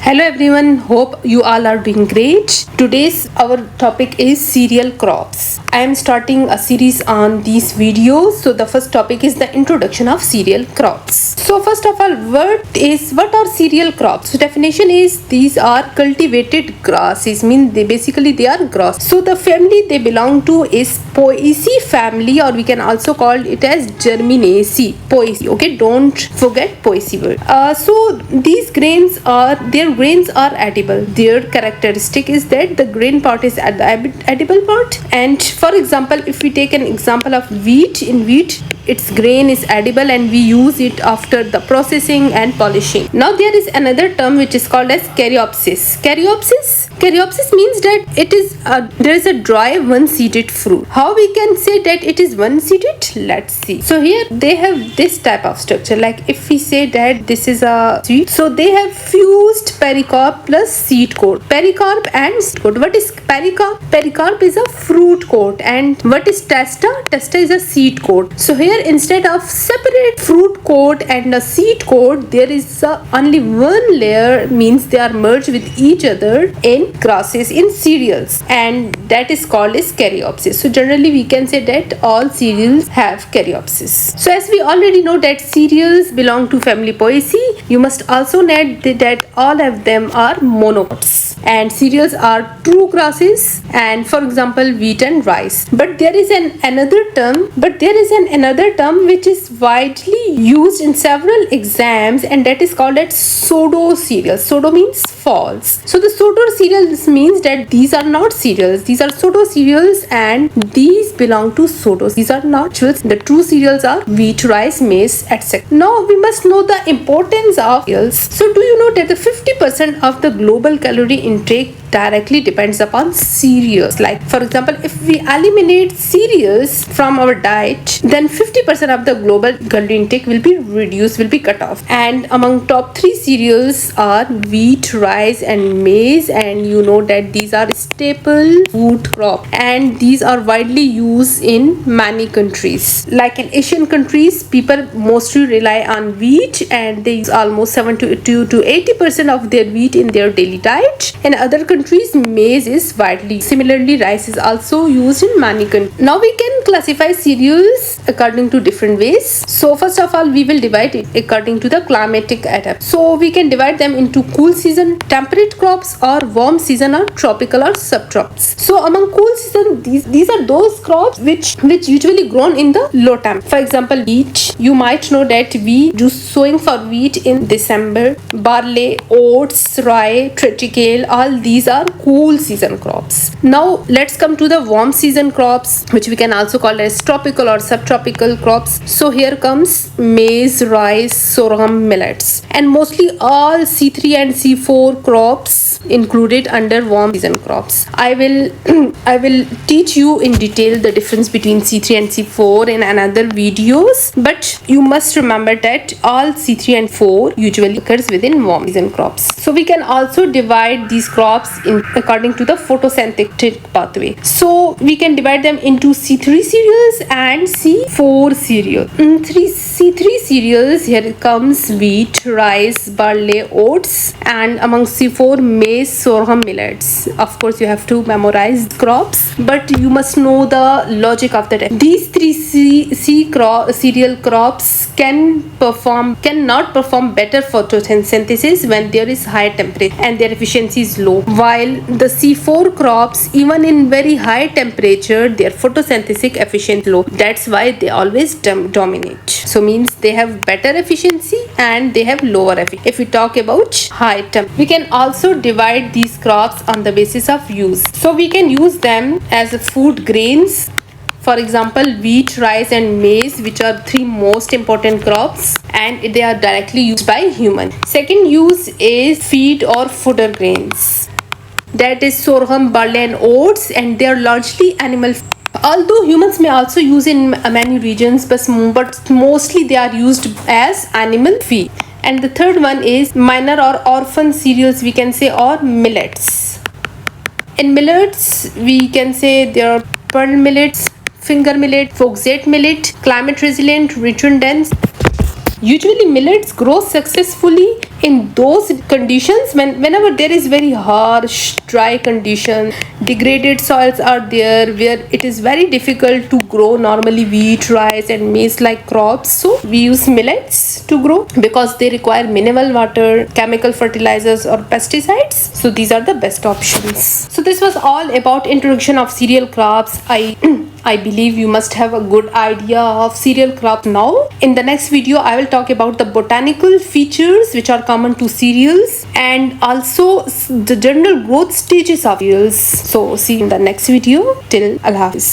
Hello everyone, hope you all are doing great. Today's our topic is cereal crops. I am starting a series on these videos. So the first topic is the introduction of cereal crops. So first of all, what are cereal crops? So definition is these are cultivated grasses, they are grass. So the family they belong to is Poaceae family, or we can also call it as Germinaceae. Poaceae, okay, don't forget Poaceae word. So these grains are edible. Their characteristic is that the grain part is at the edible part. And for example, if we take an example of wheat, in wheat its grain is edible and we use it after the processing and polishing. Now there is another term which is called as caryopsis. Caryopsis means that there is a dry one-seeded fruit. How we can say that it is one-seeded? Let's see. So here they have this type of structure. Like if we say that this is a seed, so they have fused pericarp plus seed coat. Pericarp and seed coat. What is pericarp? Pericarp is a fruit coat. And what is testa? Testa is a seed coat. So here instead of separate fruit coat and a seed coat, there is only one layer, means they are merged with each other in grasses, in cereals, and that is called as caryopsis. So generally we can say that all cereals have caryopsis. So as we already know that cereals belong to family Poaceae, you must also note that all of them are monocots, and cereals are true grasses, and for example wheat and rice. But there is another term which is widely used in several exams, and that is called as pseudo cereals. Pseudo means false. So the pseudo cereals means that these are not cereals, these are pseudo cereals, and these belong to pseudos. These are not true. The true cereals are wheat, rice, maize, etc. Now we must know the importance of cereals. So do you know that the 50% of the global calorie intake directly depends upon cereals? Like for example, if we eliminate cereals from our diet, then 50% of the global calorie intake will be reduced, will be cut off. And among top 3 cereals are wheat, rice and maize, and you know that these are staple food crop, and these are widely used in many countries. Like in Asian countries, people mostly rely on wheat, and they use almost 70 to 80% of their wheat in their daily diet. In other countries, maize is widely. Similarly, rice is also used in many countries. Now we can classify cereals according to different ways. So first of all, we will divide it according to the climatic adapt. So we can divide them into cool season, temperate crops, or warm season, or tropical or subtropics. So among cool season, these are those crops which usually grown in the low temp. For example, wheat. You might know that we do sowing for wheat in December. Barley, oats, rye, triticale, all these are cool season crops. Now let's come to the warm season crops, which we can also call as tropical or subtropical crops. So here comes maize, rice, sorghum, millets, and mostly all C3 and C4 crops included under warm season crops. I will teach you in detail the difference between C3 and C4 in another videos, but you must remember that all C3 and 4 usually occurs within warm season crops. So we can also divide these crops according to the photosynthetic pathway. So we can divide them into C3 cereals and C4 cereals. C3 cereals, here comes wheat, rice, barley, oats, and among C4 maize, sorghum, millets. Of course you have to memorize crops, but you must know the logic of the test. These 3 cereal crops cannot perform better photosynthesis when there is high temperature and their efficiency is low, while the C4 crops, even in very high temperature, their photosynthetic efficiency low. That's why they always dominate. So means they have better efficiency and they have lower efficiency. If we talk about high temp, we can also divide these crops on the basis of use. So we can use them as food grains. For example, wheat, rice and maize, which are 3 most important crops, and they are directly used by humans. Second use is feed or fodder grains. That is sorghum, barley and oats, and they are largely animal feed. Although humans may also use in many regions, but mostly they are used as animal feed. And the third one is minor or orphan cereals, we can say, or millets. In millets, we can say there are pearl millets, finger millet, fauxet millet, climate resilient, nutrient dense. Usually millets grow successfully in those conditions whenever there is very harsh dry condition, degraded soils are there where it is very difficult to grow normally wheat, rice and maize like crops. So we use millets to grow because they require minimal water, chemical fertilizers or pesticides. So these are the best options. So this was all about introduction of cereal crops. I believe you must have a good idea of cereal crop now. In the next video, I will talk about the botanical features which are common to cereals and also the general growth stages of cereals. So see you in the next video. Till Allah Hafiz.